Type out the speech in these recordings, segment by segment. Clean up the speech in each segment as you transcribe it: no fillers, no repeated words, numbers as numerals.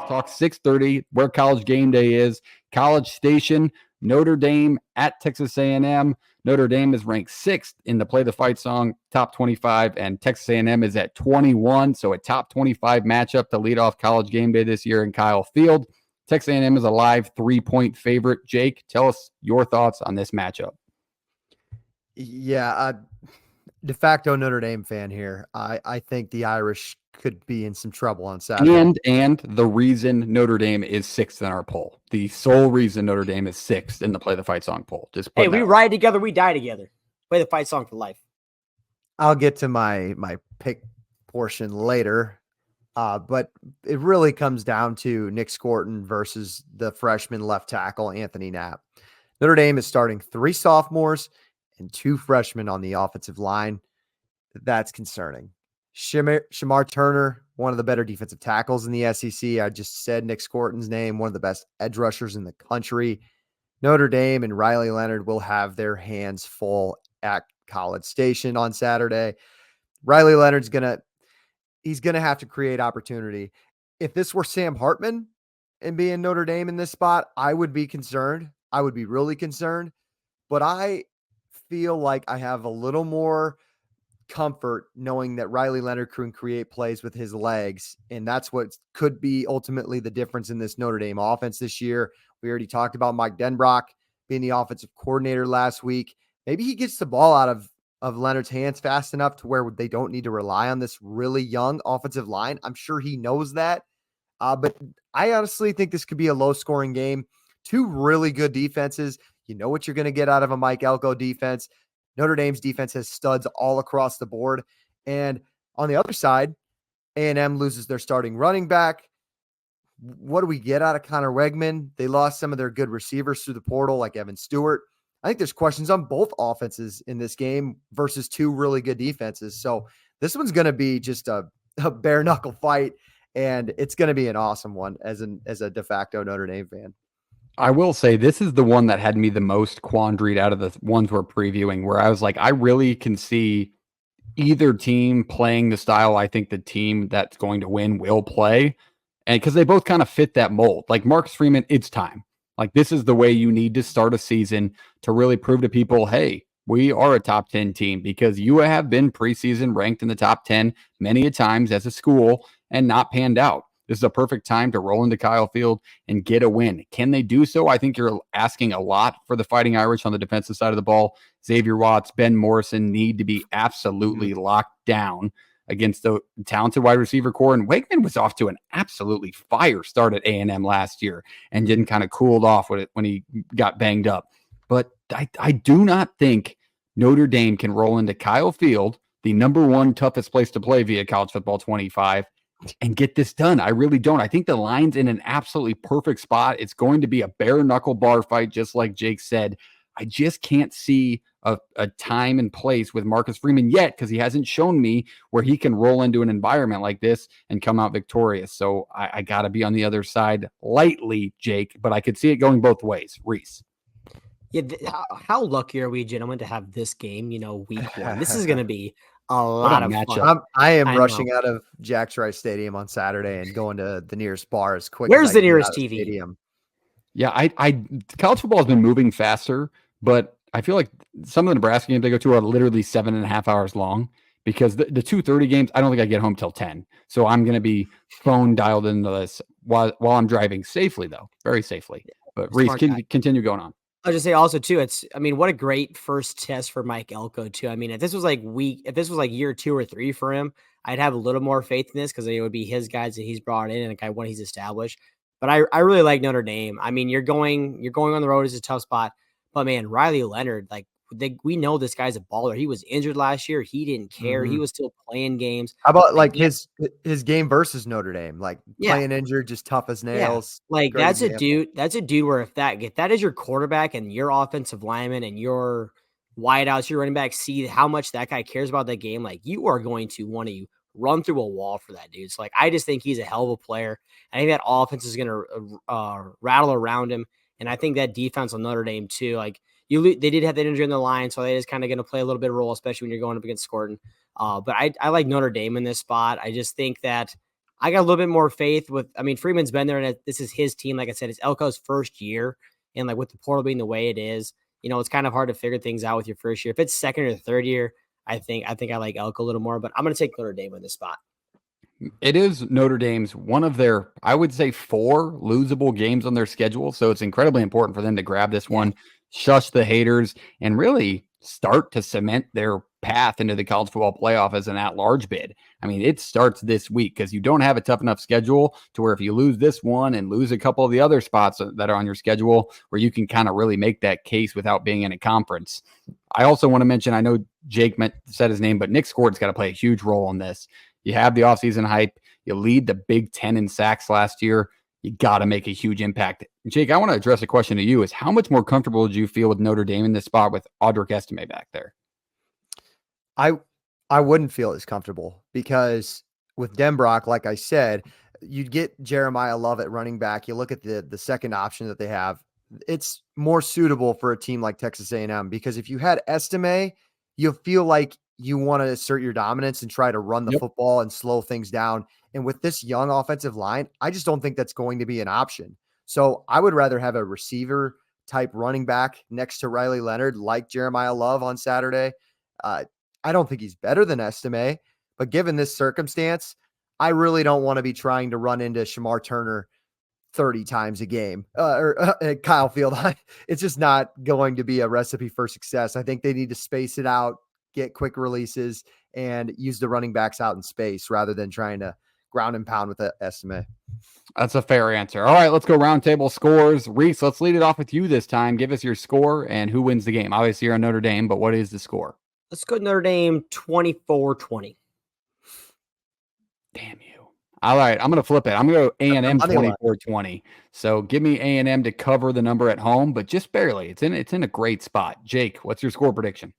Talk 6:30 where College Game Day is. College Station, Notre Dame at Texas A&M. Notre Dame is ranked 6th in the Play the Fight song top 25, and Texas A&M is at 21. So a top 25 matchup to lead off College Game Day this year in Kyle Field. Texas A&M is a live 3-point favorite. Jake, tell us your thoughts on this matchup. Yeah, de facto Notre Dame fan here. I think the Irish could be in some trouble on Saturday. And the reason Notre Dame is 6th in our poll, the sole reason Notre Dame is 6th in the Play the Fight song poll. Hey, we ride together, we die together. Play the fight song for life. I'll get to my pick portion later, but it really comes down to Nick Scorton versus the freshman left tackle Anthony Knapp. Notre Dame is starting 3 sophomores and 2 freshmen on the offensive line. That's concerning. Shamar Turner, one of the better defensive tackles in the SEC. I just said Nick Scorton's name, one of the best edge rushers in the country. Notre Dame and Riley Leonard will have their hands full at College Station on Saturday. Riley Leonard's he's gonna have to create opportunity. If this were Sam Hartman and being Notre Dame in this spot, I would be concerned. I would be really concerned. But I feel like I have a little more comfort knowing that Riley Leonard can create plays with his legs. And that's what could be ultimately the difference in this Notre Dame offense this year. We already talked about Mike Denbrock being the offensive coordinator last week. Maybe he gets the ball out of Leonard's hands fast enough to where they don't need to rely on this really young offensive line. I'm sure he knows that. But I honestly think this could be a low-scoring game. 2 really good defenses. You know what you're going to get out of a Mike Elko defense. Notre Dame's defense has studs all across the board. And on the other side, A&M loses their starting running back. What do we get out of Connor Wegman? They lost some of their good receivers through the portal, like Evan Stewart. I think there's questions on both offenses in this game versus 2 really good defenses. So this one's going to be just a bare knuckle fight, and it's going to be an awesome one as a de facto Notre Dame fan. I will say this is the one that had me the most quandared out of the ones we're previewing, where I was like, I really can see either team playing the style I think the team that's going to win will play. And because they both kind of fit that mold. Like Marcus Freeman, it's time. Like this is the way you need to start a season to really prove to people, hey, we are a top 10 team, because you have been preseason ranked in the top 10 many a times as a school and not panned out. This is a perfect time to roll into Kyle Field and get a win. Can they do so? I think you're asking a lot for the Fighting Irish on the defensive side of the ball. Xavier Watts, Ben Morrison need to be absolutely locked down against the talented wide receiver core. And Wegman was off to an absolutely fire start at A&M last year and didn't kind of cooled off when he got banged up. But I do not think Notre Dame can roll into Kyle Field, the number 1 toughest place to play via College Football 25, and get this done. I really don't. I think the line's in an absolutely perfect spot. It's going to be a bare knuckle bar fight, just like Jake said. I just can't see a time and place with Marcus Freeman yet, because he hasn't shown me where he can roll into an environment like this and come out victorious. So I got to be on the other side lightly, Jake, but I could see it going both ways. Reese. Yeah, how lucky are we, gentlemen, to have this game, week 1? This is going to be a lot of fun. I am rushing out of Jack's Rice Stadium on Saturday and going to the nearest bar as quick Where's as the nearest TV? Stadium. Yeah, college football has been moving faster, but I feel like some of the Nebraska games they go to are literally 7.5 hours long, because the 2:30 games, I don't think I get home till 10. So I'm going to be phone dialed into this while I'm driving safely, though, very safely. But Reese, continue going on. I'll just say also too, what a great first test for Mike Elko too. I mean, if this was like year 2 or 3 for him, I'd have a little more faith in this, because it would be his guys that he's brought in and the guy what he's established. But I really like Notre Dame. I mean, you're going on the road is a tough spot, but man, Riley Leonard, we know this guy's a baller. He was injured last year. He didn't care. He was still playing games. How about his game versus Notre Dame? Playing injured, just tough as nails. Yeah. That's a dude where if that is your quarterback and your offensive lineman and your wideouts, your running back, see how much that guy cares about that game, you are going to want to run through a wall for that dude. So like, I just think he's a hell of a player. I think that offense is going to rattle around him. And I think that defense on Notre Dame too, like they did have that injury in the line. So they just kind of going to play a little bit of role, especially when you're going up against Scorton. But I like Notre Dame in this spot. I just think that I got a little bit more faith with, I mean, Freeman's been there and this is his team. Like I said, it's Elko's first year. And like with the portal being the way it is, it's kind of hard to figure things out with your first year. If it's second or third year, I think I like Elko a little more, but I'm going to take Notre Dame in this spot. It is Notre Dame's one of their, I would say, 4 losable games on their schedule. So it's incredibly important for them to grab this one, shush the haters, and really start to cement their path into the college football playoff as an at-large bid. I mean, it starts this week because you don't have a tough enough schedule to where if you lose this one and lose a couple of the other spots that are on your schedule, where you can kind of really make that case without being in a conference. I also want to mention, I know Jake said his name, but Nick Scorton's got to play a huge role in this. You have the offseason hype. You lead the Big Ten in sacks last year. You got to make a huge impact. Jake, I want to address a question to you is how much more comfortable would you feel with Notre Dame in this spot with Audric Estime back there? I wouldn't feel as comfortable because with Denbrock, like I said, you'd get Jeremiah Love at running back. You look at the second option that they have. It's more suitable for a team like Texas A&M because if you had Estime, you feel like you want to assert your dominance and try to run the football and slow things down. And with this young offensive line, I just don't think that's going to be an option. So I would rather have a receiver type running back next to Riley Leonard, like Jeremiah Love on Saturday. I don't think he's better than Estime, but given this circumstance, I really don't want to be trying to run into Shamar Turner 30 times a game or Kyle Field. It's just not going to be a recipe for success. I think they need to space it out, get quick releases, and use the running backs out in space rather than trying to ground and pound with Estime. That's a fair answer. All right, let's go roundtable scores. Reese, let's lead it off with you this time. Give us your score and who wins the game. Obviously, you're on Notre Dame, but what is the score? Let's go Notre Dame 24-20. Damn you. All right, I'm going to flip it. I'm going to go A&M 24-20. So give me A&M to cover the number at home, but just barely. It's in a great spot. Jake, what's your score prediction?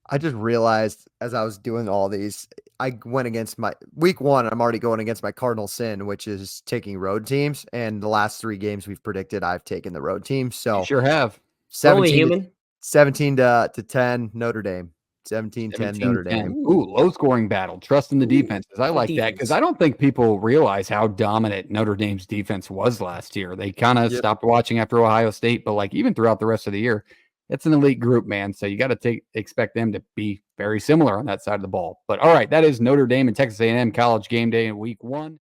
I just realized as I was doing all these, I went against my week 1. I'm already going against my cardinal sin, which is taking road teams. And the last 3 games we've predicted, I've taken the road team. So you sure have. 17 to 10 Notre Dame. 17-10 Notre Dame. Ooh, low scoring battle. Trust in the defenses. I like that because I don't think people realize how dominant Notre Dame's defense was last year. They kind of stopped watching after Ohio State, but like even throughout the rest of the year, it's an elite group, man. So you got to expect them to be very similar on that side of the ball. But all right, that is Notre Dame and Texas A&M College Game Day in week 1.